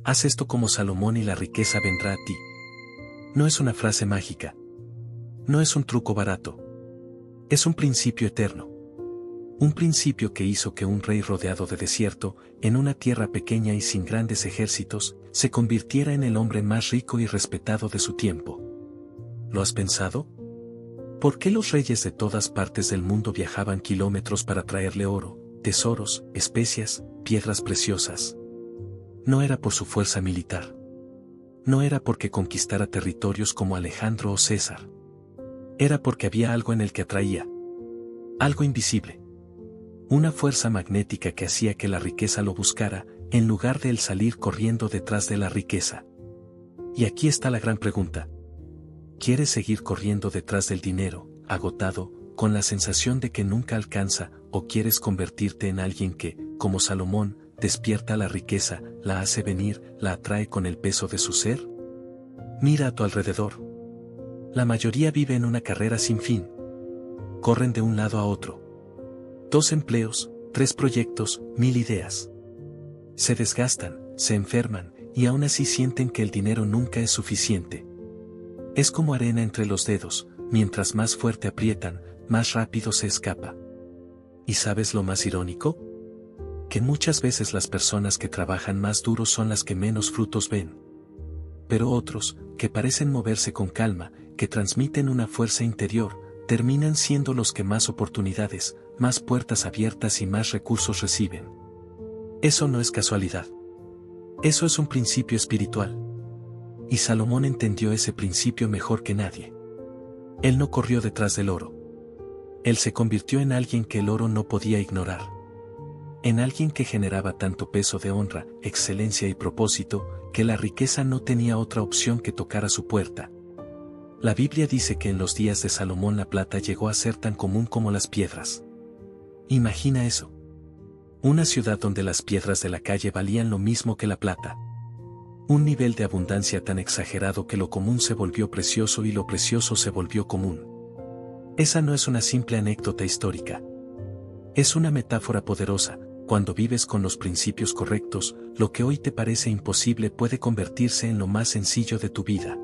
Haz esto como Salomón y la riqueza vendrá a ti. No es una frase mágica. No es un truco barato. Es un principio eterno. Un principio que hizo que un rey rodeado de desierto, en una tierra pequeña y sin grandes ejércitos, se convirtiera en el hombre más rico y respetado de su tiempo. ¿Lo has pensado? ¿Por qué los reyes de todas partes del mundo viajaban kilómetros para traerle oro, tesoros, especias, piedras preciosas? No era por su fuerza militar. No era porque conquistara territorios como Alejandro o César. Era porque había algo en el que atraía. Algo invisible. Una fuerza magnética que hacía que la riqueza lo buscara, en lugar de él salir corriendo detrás de la riqueza. Y aquí está la gran pregunta. ¿Quieres seguir corriendo detrás del dinero, agotado, con la sensación de que nunca alcanza, o quieres convertirte en alguien que, como Salomón, despierta la riqueza, la hace venir, la atrae con el peso de su ser? Mira a tu alrededor. La mayoría vive en una carrera sin fin. Corren de un lado a otro. 2 empleos, 3 proyectos, 1000 ideas. Se desgastan, se enferman, y aún así sienten que el dinero nunca es suficiente. Es como arena entre los dedos, mientras más fuerte aprietan, más rápido se escapa. ¿Y sabes lo más irónico? Que muchas veces las personas que trabajan más duro son las que menos frutos ven. Pero otros, que parecen moverse con calma, que transmiten una fuerza interior, terminan siendo los que más oportunidades, más puertas abiertas y más recursos reciben. Eso no es casualidad. Eso es un principio espiritual. Y Salomón entendió ese principio mejor que nadie. Él no corrió detrás del oro. Él se convirtió en alguien que el oro no podía ignorar. En alguien que generaba tanto peso de honra, excelencia y propósito, que la riqueza no tenía otra opción que tocar a su puerta. La Biblia dice que en los días de Salomón la plata llegó a ser tan común como las piedras. Imagina eso. Una ciudad donde las piedras de la calle valían lo mismo que la plata. Un nivel de abundancia tan exagerado que lo común se volvió precioso y lo precioso se volvió común. Esa no es una simple anécdota histórica. Es una metáfora poderosa. Cuando vives con los principios correctos, lo que hoy te parece imposible puede convertirse en lo más sencillo de tu vida.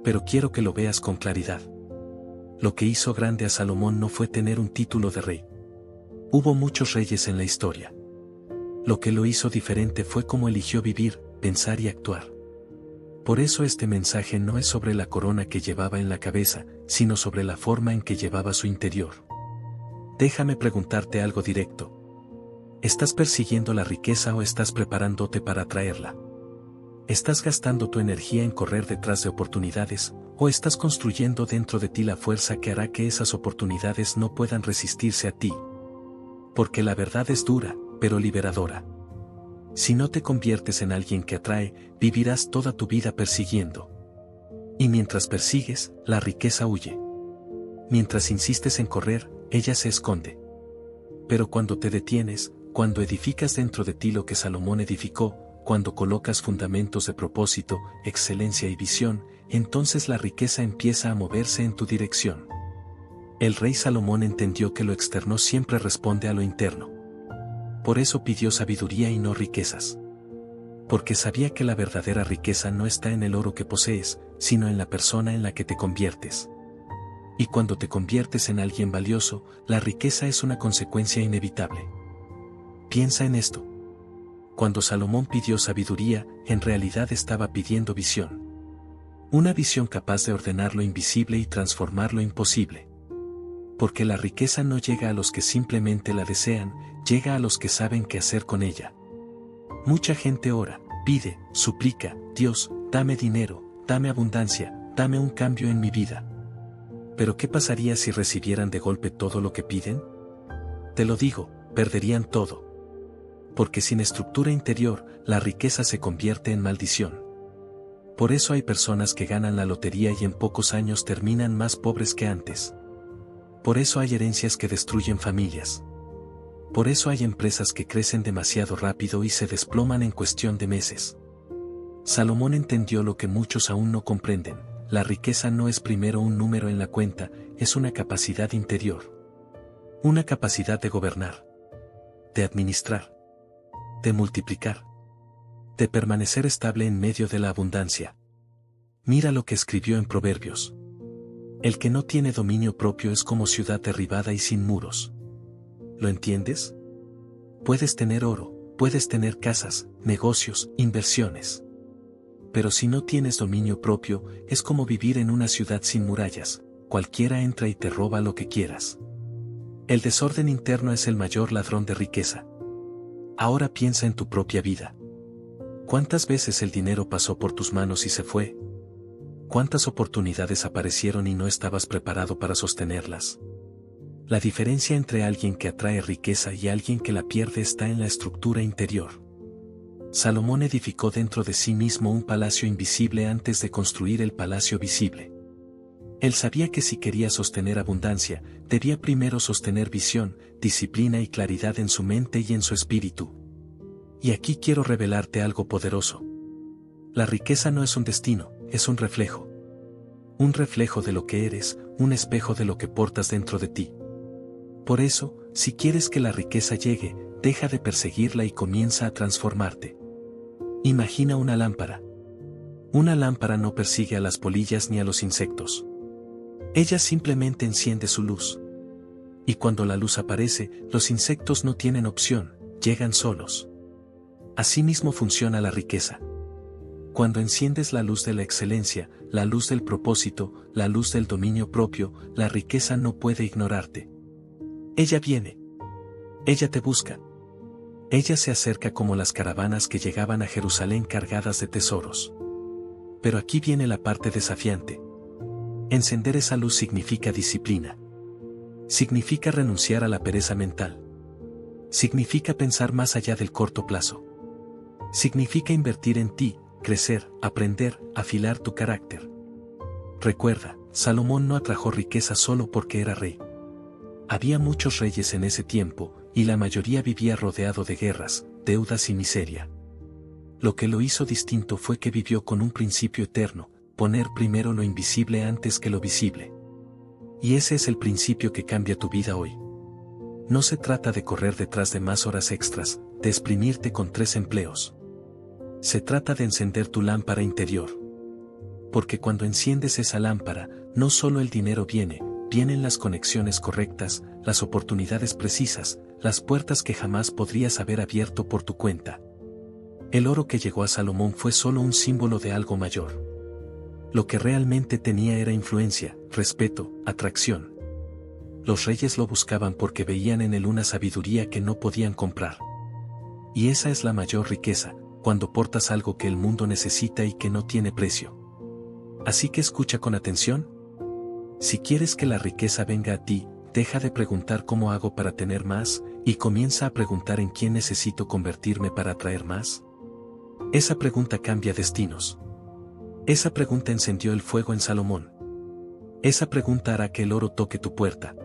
Pero quiero que lo veas con claridad. Lo que hizo grande a Salomón no fue tener un título de rey. Hubo muchos reyes en la historia. Lo que lo hizo diferente fue cómo eligió vivir, pensar y actuar. Por eso este mensaje no es sobre la corona que llevaba en la cabeza, sino sobre la forma en que llevaba su interior. Déjame preguntarte algo directo. ¿Estás persiguiendo la riqueza o estás preparándote para atraerla? ¿Estás gastando tu energía en correr detrás de oportunidades, o estás construyendo dentro de ti la fuerza que hará que esas oportunidades no puedan resistirse a ti? Porque la verdad es dura, pero liberadora. Si no te conviertes en alguien que atrae, vivirás toda tu vida persiguiendo. Y mientras persigues, la riqueza huye. Mientras insistes en correr, ella se esconde. Pero cuando te detienes, cuando edificas dentro de ti lo que Salomón edificó, cuando colocas fundamentos de propósito, excelencia y visión, entonces la riqueza empieza a moverse en tu dirección. El rey Salomón entendió que lo externo siempre responde a lo interno. Por eso pidió sabiduría y no riquezas. Porque sabía que la verdadera riqueza no está en el oro que posees, sino en la persona en la que te conviertes. Y cuando te conviertes en alguien valioso, la riqueza es una consecuencia inevitable. Piensa en esto. Cuando Salomón pidió sabiduría, en realidad estaba pidiendo visión. Una visión capaz de ordenar lo invisible y transformar lo imposible. Porque la riqueza no llega a los que simplemente la desean, llega a los que saben qué hacer con ella. Mucha gente ora, pide, suplica, Dios, dame dinero, dame abundancia, dame un cambio en mi vida. Pero ¿qué pasaría si recibieran de golpe todo lo que piden? Te lo digo, perderían todo. Porque sin estructura interior, la riqueza se convierte en maldición. Por eso hay personas que ganan la lotería y en pocos años terminan más pobres que antes. Por eso hay herencias que destruyen familias. Por eso hay empresas que crecen demasiado rápido y se desploman en cuestión de meses. Salomón entendió lo que muchos aún no comprenden: la riqueza no es primero un número en la cuenta, es una capacidad interior. Una capacidad de gobernar, de administrar, de multiplicar, de permanecer estable en medio de la abundancia. Mira lo que escribió en Proverbios. El que no tiene dominio propio es como ciudad derribada y sin muros. ¿Lo entiendes? Puedes tener oro, puedes tener casas, negocios, inversiones. Pero si no tienes dominio propio, es como vivir en una ciudad sin murallas, cualquiera entra y te roba lo que quieras. El desorden interno es el mayor ladrón de riqueza. Ahora piensa en tu propia vida. ¿Cuántas veces el dinero pasó por tus manos y se fue? ¿Cuántas oportunidades aparecieron y no estabas preparado para sostenerlas? La diferencia entre alguien que atrae riqueza y alguien que la pierde está en la estructura interior. Salomón edificó dentro de sí mismo un palacio invisible antes de construir el palacio visible. Él sabía que si quería sostener abundancia, debía primero sostener visión, disciplina y claridad en su mente y en su espíritu. Y aquí quiero revelarte algo poderoso. La riqueza no es un destino, es un reflejo. Un reflejo de lo que eres, un espejo de lo que portas dentro de ti. Por eso, si quieres que la riqueza llegue, deja de perseguirla y comienza a transformarte. Imagina una lámpara. Una lámpara no persigue a las polillas ni a los insectos. Ella simplemente enciende su luz. Y cuando la luz aparece, los insectos no tienen opción, llegan solos. Asimismo funciona la riqueza. Cuando enciendes la luz de la excelencia, la luz del propósito, la luz del dominio propio, la riqueza no puede ignorarte. Ella viene. Ella te busca. Ella se acerca como las caravanas que llegaban a Jerusalén cargadas de tesoros. Pero aquí viene la parte desafiante. Encender esa luz significa disciplina. Significa renunciar a la pereza mental. Significa pensar más allá del corto plazo. Significa invertir en ti, crecer, aprender, afilar tu carácter. Recuerda, Salomón no atrajo riqueza solo porque era rey. Había muchos reyes en ese tiempo, y la mayoría vivía rodeado de guerras, deudas y miseria. Lo que lo hizo distinto fue que vivió con un principio eterno, poner primero lo invisible antes que lo visible. Y ese es el principio que cambia tu vida hoy. No se trata de correr detrás de más horas extras, de exprimirte con 3 empleos. Se trata de encender tu lámpara interior. Porque cuando enciendes esa lámpara, no solo el dinero vienen las conexiones correctas, las oportunidades precisas, las puertas que jamás podrías haber abierto por tu cuenta. El oro que llegó a Salomón fue solo un símbolo de algo mayor. Lo que realmente tenía era influencia, respeto, atracción. Los reyes lo buscaban porque veían en él una sabiduría que no podían comprar. Y esa es la mayor riqueza, cuando portas algo que el mundo necesita y que no tiene precio. Así que escucha con atención. Si quieres que la riqueza venga a ti, deja de preguntar cómo hago para tener más, y comienza a preguntar en quién necesito convertirme para atraer más. Esa pregunta cambia destinos. Esa pregunta encendió el fuego en Salomón. Esa pregunta hará que el oro toque tu puerta.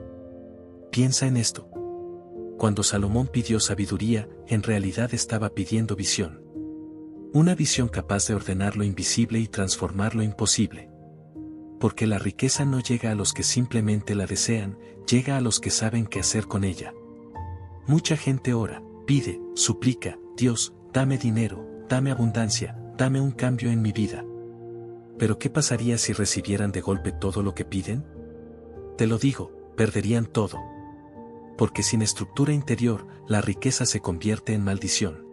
Piensa en esto. Cuando Salomón pidió sabiduría, en realidad estaba pidiendo visión. Una visión capaz de ordenar lo invisible y transformar lo imposible. Porque la riqueza no llega a los que simplemente la desean, llega a los que saben qué hacer con ella. Mucha gente ora, pide, suplica, Dios, dame dinero, dame abundancia, dame un cambio en mi vida. Pero ¿qué pasaría si recibieran de golpe todo lo que piden? Te lo digo, perderían todo. Porque sin estructura interior, la riqueza se convierte en maldición.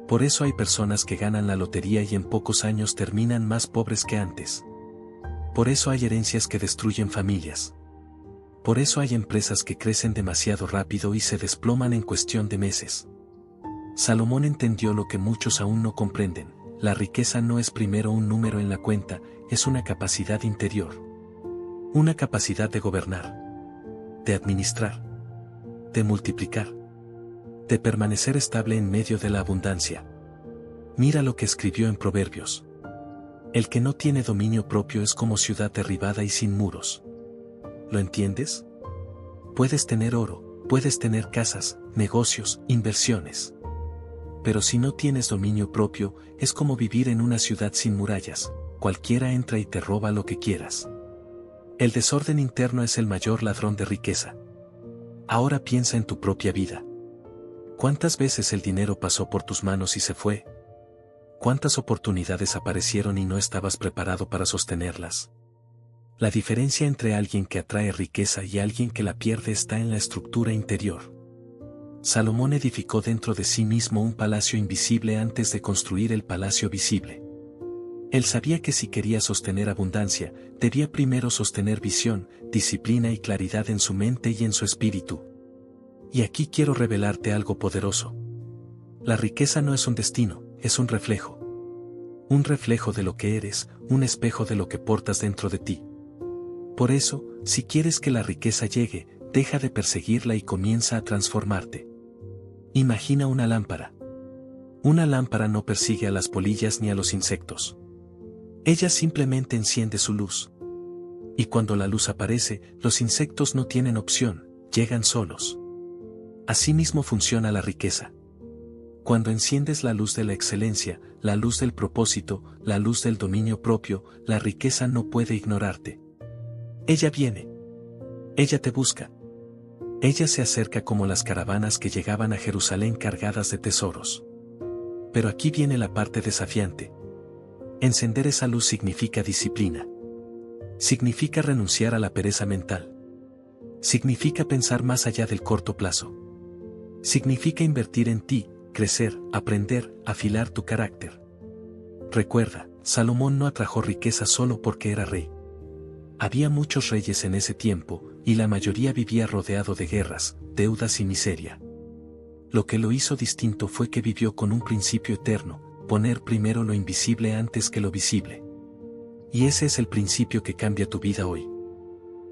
Por eso hay personas que ganan la lotería y en pocos años terminan más pobres que antes. Por eso hay herencias que destruyen familias. Por eso hay empresas que crecen demasiado rápido y se desploman en cuestión de meses. Salomón entendió lo que muchos aún no comprenden. La riqueza no es primero un número en la cuenta, es una capacidad interior. Una capacidad de gobernar. De administrar. De multiplicar. De permanecer estable en medio de la abundancia. Mira lo que escribió en Proverbios. El que no tiene dominio propio es como ciudad derribada y sin muros. ¿Lo entiendes? Puedes tener oro, puedes tener casas, negocios, inversiones. Pero si no tienes dominio propio, es como vivir en una ciudad sin murallas, cualquiera entra y te roba lo que quieras. El desorden interno es el mayor ladrón de riqueza. Ahora piensa en tu propia vida. ¿Cuántas veces el dinero pasó por tus manos y se fue? ¿Cuántas oportunidades aparecieron y no estabas preparado para sostenerlas? La diferencia entre alguien que atrae riqueza y alguien que la pierde está en la estructura interior. Salomón edificó dentro de sí mismo un palacio invisible antes de construir el palacio visible. Él sabía que si quería sostener abundancia, debía primero sostener visión, disciplina y claridad en su mente y en su espíritu. Y aquí quiero revelarte algo poderoso. La riqueza no es un destino, es un reflejo. Un reflejo de lo que eres, un espejo de lo que portas dentro de ti. Por eso, si quieres que la riqueza llegue, deja de perseguirla y comienza a transformarte. Imagina una lámpara. Una lámpara no persigue a las polillas ni a los insectos. Ella simplemente enciende su luz. Y cuando la luz aparece, los insectos no tienen opción, llegan solos. Asimismo funciona la riqueza. Cuando enciendes la luz de la excelencia, la luz del propósito, la luz del dominio propio, la riqueza no puede ignorarte. Ella viene. Ella te busca. Ella se acerca como las caravanas que llegaban a Jerusalén cargadas de tesoros. Pero aquí viene la parte desafiante. Encender esa luz significa disciplina. Significa renunciar a la pereza mental. Significa pensar más allá del corto plazo. Significa invertir en ti, crecer, aprender, afilar tu carácter. Recuerda, Salomón no atrajo riqueza solo porque era rey. Había muchos reyes en ese tiempo, y la mayoría vivía rodeado de guerras, deudas y miseria. Lo que lo hizo distinto fue que vivió con un principio eterno, poner primero lo invisible antes que lo visible. Y ese es el principio que cambia tu vida hoy.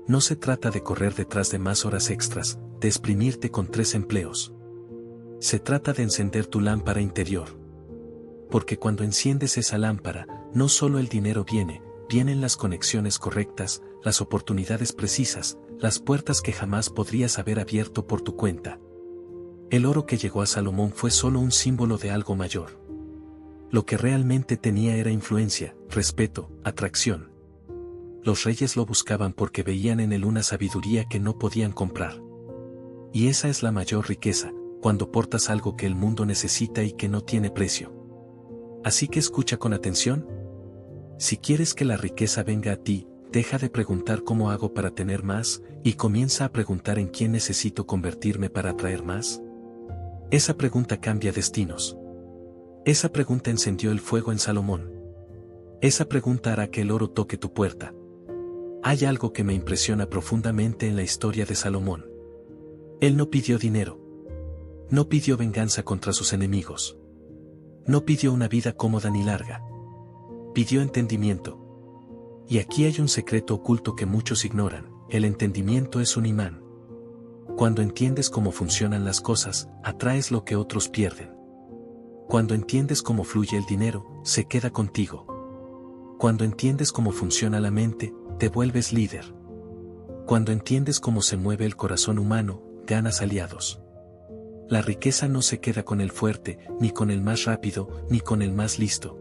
No se trata de correr detrás de más horas extras, de exprimirte con 3 empleos. Se trata de encender tu lámpara interior. Porque cuando enciendes esa lámpara, no solo el dinero vienen las conexiones correctas, las oportunidades precisas, las puertas que jamás podrías haber abierto por tu cuenta. El oro que llegó a Salomón fue solo un símbolo de algo mayor. Lo que realmente tenía era influencia, respeto, atracción. Los reyes lo buscaban porque veían en él una sabiduría que no podían comprar. Y esa es la mayor riqueza, cuando portas algo que el mundo necesita y que no tiene precio. Así que escucha con atención. Si quieres que la riqueza venga a ti, deja de preguntar cómo hago para tener más, y comienza a preguntar en quién necesito convertirme para atraer más. Esa pregunta cambia destinos. Esa pregunta encendió el fuego en Salomón. Esa pregunta hará que el oro toque tu puerta. Hay algo que me impresiona profundamente en la historia de Salomón. Él no pidió dinero. No pidió venganza contra sus enemigos. No pidió una vida cómoda ni larga. Pidió entendimiento. Y aquí hay un secreto oculto que muchos ignoran: el entendimiento es un imán. Cuando entiendes cómo funcionan las cosas, atraes lo que otros pierden. Cuando entiendes cómo fluye el dinero, se queda contigo. Cuando entiendes cómo funciona la mente, te vuelves líder. Cuando entiendes cómo se mueve el corazón humano, ganas aliados. La riqueza no se queda con el fuerte, ni con el más rápido, ni con el más listo.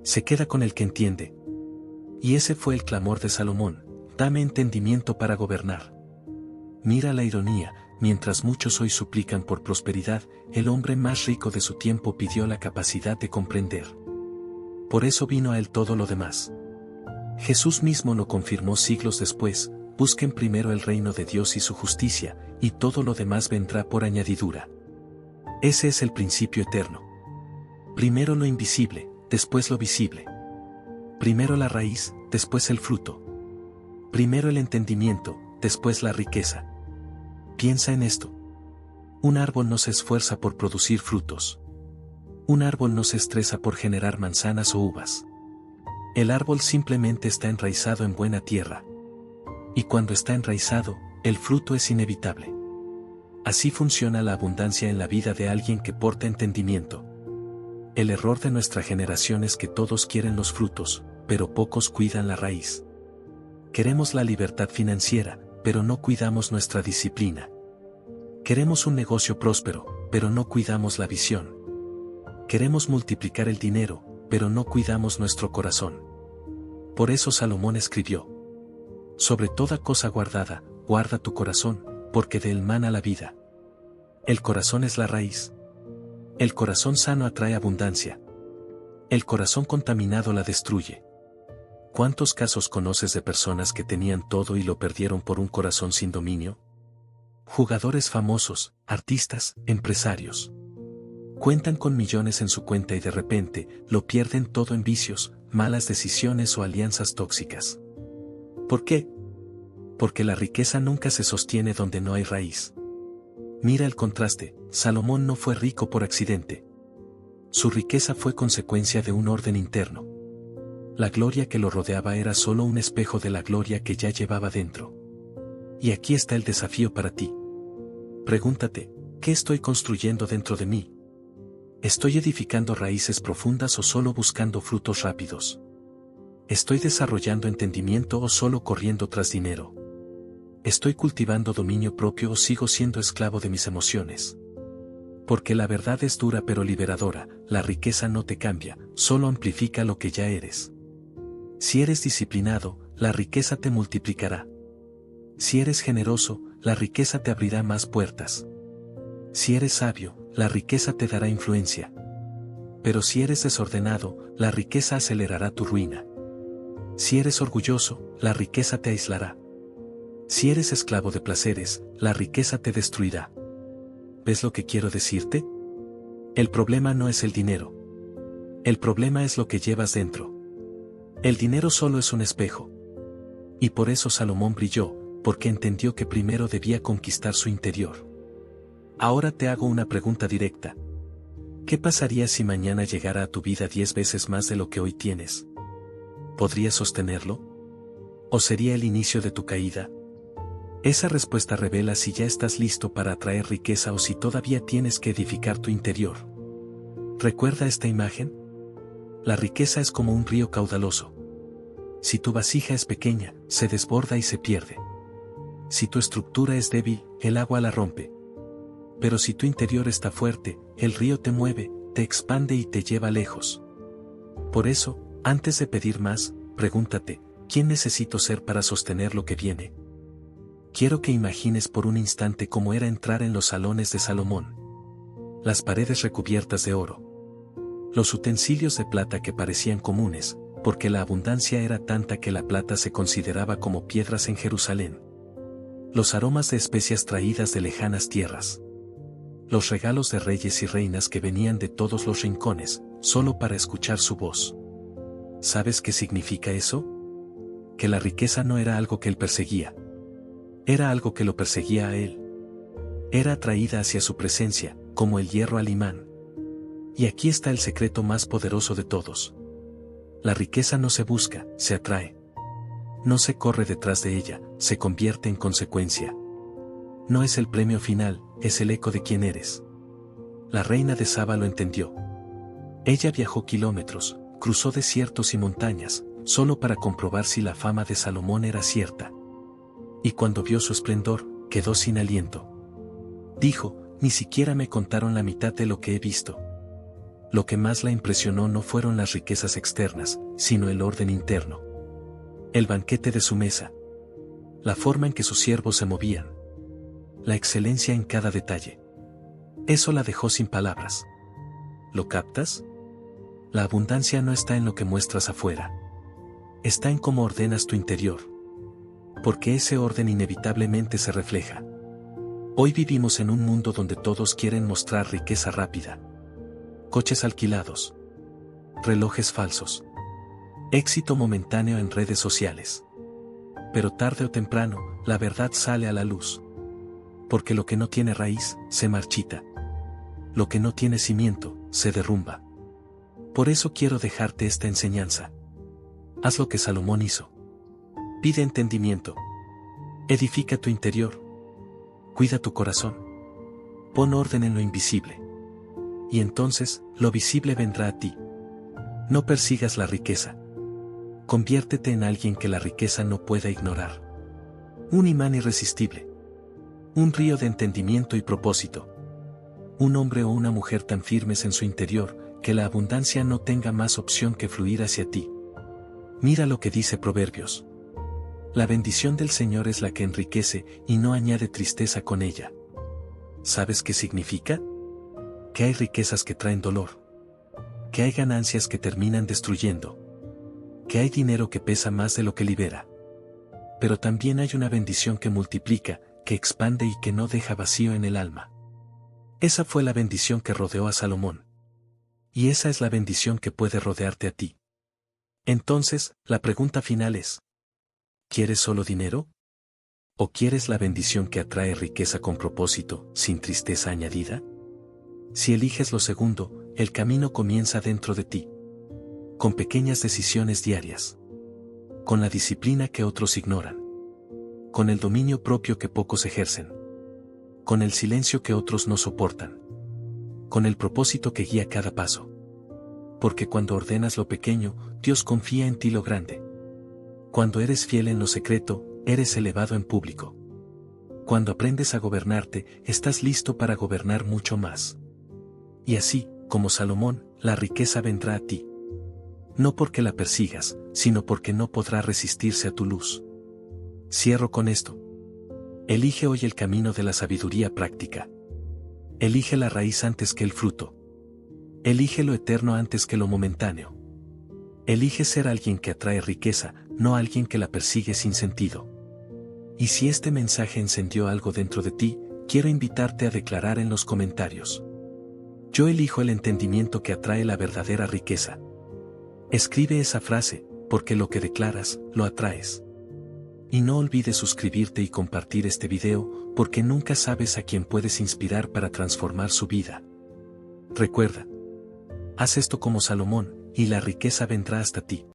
Se queda con el que entiende. Y ese fue el clamor de Salomón: dame entendimiento para gobernar. Mira la ironía, mientras muchos hoy suplican por prosperidad, el hombre más rico de su tiempo pidió la capacidad de comprender. Por eso vino a él todo lo demás. Jesús mismo lo confirmó siglos después: busquen primero el reino de Dios y su justicia, y todo lo demás vendrá por añadidura. Ese es el principio eterno. Primero lo invisible, después lo visible. Primero la raíz, después el fruto. Primero el entendimiento, después la riqueza. Piensa en esto. Un árbol no se esfuerza por producir frutos. Un árbol no se estresa por generar manzanas o uvas. El árbol simplemente está enraizado en buena tierra. Y cuando está enraizado, el fruto es inevitable. Así funciona la abundancia en la vida de alguien que porta entendimiento. El error de nuestra generación es que todos quieren los frutos, pero pocos cuidan la raíz. Queremos la libertad financiera, pero no cuidamos nuestra disciplina. Queremos un negocio próspero, pero no cuidamos la visión. Queremos multiplicar el dinero, pero no cuidamos nuestro corazón. Por eso Salomón escribió: sobre toda cosa guardada, guarda tu corazón, porque de él mana la vida. El corazón es la raíz. El corazón sano atrae abundancia. El corazón contaminado la destruye. ¿Cuántos casos conoces de personas que tenían todo y lo perdieron por un corazón sin dominio? Jugadores famosos, artistas, empresarios. Cuentan con millones en su cuenta y de repente, lo pierden todo en vicios, malas decisiones o alianzas tóxicas. ¿Por qué? Porque la riqueza nunca se sostiene donde no hay raíz. Mira el contraste, Salomón no fue rico por accidente. Su riqueza fue consecuencia de un orden interno. La gloria que lo rodeaba era solo un espejo de la gloria que ya llevaba dentro. Y aquí está el desafío para ti. Pregúntate, ¿qué estoy construyendo dentro de mí? ¿Estoy edificando raíces profundas o solo buscando frutos rápidos? ¿Estoy desarrollando entendimiento o solo corriendo tras dinero? ¿Estoy cultivando dominio propio o sigo siendo esclavo de mis emociones? Porque la verdad es dura pero liberadora, la riqueza no te cambia, solo amplifica lo que ya eres. Si eres disciplinado, la riqueza te multiplicará. Si eres generoso, la riqueza te abrirá más puertas. Si eres sabio, la riqueza te dará influencia. Pero si eres desordenado, la riqueza acelerará tu ruina. Si eres orgulloso, la riqueza te aislará. Si eres esclavo de placeres, la riqueza te destruirá. ¿Ves lo que quiero decirte? El problema no es el dinero. El problema es lo que llevas dentro. El dinero solo es un espejo. Y por eso Salomón brilló, porque entendió que primero debía conquistar su interior. Ahora te hago una pregunta directa. ¿Qué pasaría si mañana llegara a tu vida 10 veces más de lo que hoy tienes? ¿Podrías sostenerlo? ¿O sería el inicio de tu caída? Esa respuesta revela si ya estás listo para atraer riqueza o si todavía tienes que edificar tu interior. ¿Recuerda esta imagen? La riqueza es como un río caudaloso. Si tu vasija es pequeña, se desborda y se pierde. Si tu estructura es débil, el agua la rompe. Pero si tu interior está fuerte, el río te mueve, te expande y te lleva lejos. Por eso, antes de pedir más, pregúntate, ¿quién necesito ser para sostener lo que viene? Quiero que imagines por un instante cómo era entrar en los salones de Salomón. Las paredes recubiertas de oro. Los utensilios de plata que parecían comunes, porque la abundancia era tanta que la plata se consideraba como piedras en Jerusalén. Los aromas de especias traídas de lejanas tierras. Los regalos de reyes y reinas que venían de todos los rincones, solo para escuchar su voz. ¿Sabes qué significa eso? Que la riqueza no era algo que él perseguía. Era algo que lo perseguía a él. Era atraída hacia su presencia, como el hierro al imán. Y aquí está el secreto más poderoso de todos. La riqueza no se busca, se atrae. No se corre detrás de ella, se convierte en consecuencia. No es el premio final, es el eco de quien eres. La reina de Saba lo entendió. Ella viajó kilómetros, cruzó desiertos y montañas, solo para comprobar si la fama de Salomón era cierta. Y cuando vio su esplendor, quedó sin aliento. Dijo, ni siquiera me contaron la mitad de lo que he visto. Lo que más la impresionó no fueron las riquezas externas, sino el orden interno. El banquete de su mesa. La forma en que sus siervos se movían. La excelencia en cada detalle. Eso la dejó sin palabras. ¿Lo captas? La abundancia no está en lo que muestras afuera. Está en cómo ordenas tu interior. Porque ese orden inevitablemente se refleja. Hoy vivimos en un mundo donde todos quieren mostrar riqueza rápida. Coches alquilados. Relojes falsos. Éxito momentáneo en redes sociales. Pero tarde o temprano, la verdad sale a la luz. Porque lo que no tiene raíz, se marchita. Lo que no tiene cimiento, se derrumba. Por eso quiero dejarte esta enseñanza. Haz lo que Salomón hizo. Pide entendimiento. Edifica tu interior. Cuida tu corazón. Pon orden en lo invisible. Y entonces, lo visible vendrá a ti. No persigas la riqueza. Conviértete en alguien que la riqueza no pueda ignorar. Un imán irresistible. Un río de entendimiento y propósito. Un hombre o una mujer tan firmes en su interior, que la abundancia no tenga más opción que fluir hacia ti. Mira lo que dice Proverbios. La bendición del Señor es la que enriquece y no añade tristeza con ella. ¿Sabes qué significa? Que hay riquezas que traen dolor. que hay ganancias que terminan destruyendo, que hay dinero que pesa más de lo que libera. Pero también hay una bendición que multiplica, que expande y que no deja vacío en el alma. Esa fue la bendición que rodeó a Salomón. Y esa es la bendición que puede rodearte a ti. Entonces, la pregunta final es: ¿quieres solo dinero? ¿O quieres la bendición que atrae riqueza con propósito, sin tristeza añadida? Si eliges lo segundo, el camino comienza dentro de ti. Con pequeñas decisiones diarias. Con la disciplina que otros ignoran. Con el dominio propio que pocos ejercen. Con el silencio que otros no soportan. Con el propósito que guía cada paso. Porque cuando ordenas lo pequeño, Dios confía en ti lo grande. Cuando eres fiel en lo secreto, eres elevado en público. Cuando aprendes a gobernarte, estás listo para gobernar mucho más. Y así, como Salomón, la riqueza vendrá a ti. No porque la persigas, sino porque no podrá resistirse a tu luz. Cierro con esto. Elige hoy el camino de la sabiduría práctica. Elige la raíz antes que el fruto. Elige lo eterno antes que lo momentáneo. Elige ser alguien que atrae riqueza, no alguien que la persigue sin sentido. Y si este mensaje encendió algo dentro de ti, quiero invitarte a declarar en los comentarios: yo elijo el entendimiento que atrae la verdadera riqueza. Escribe esa frase, porque lo que declaras, lo atraes. Y no olvides suscribirte y compartir este video, porque nunca sabes a quién puedes inspirar para transformar su vida. Recuerda, haz esto como Salomón, y la riqueza vendrá hasta ti.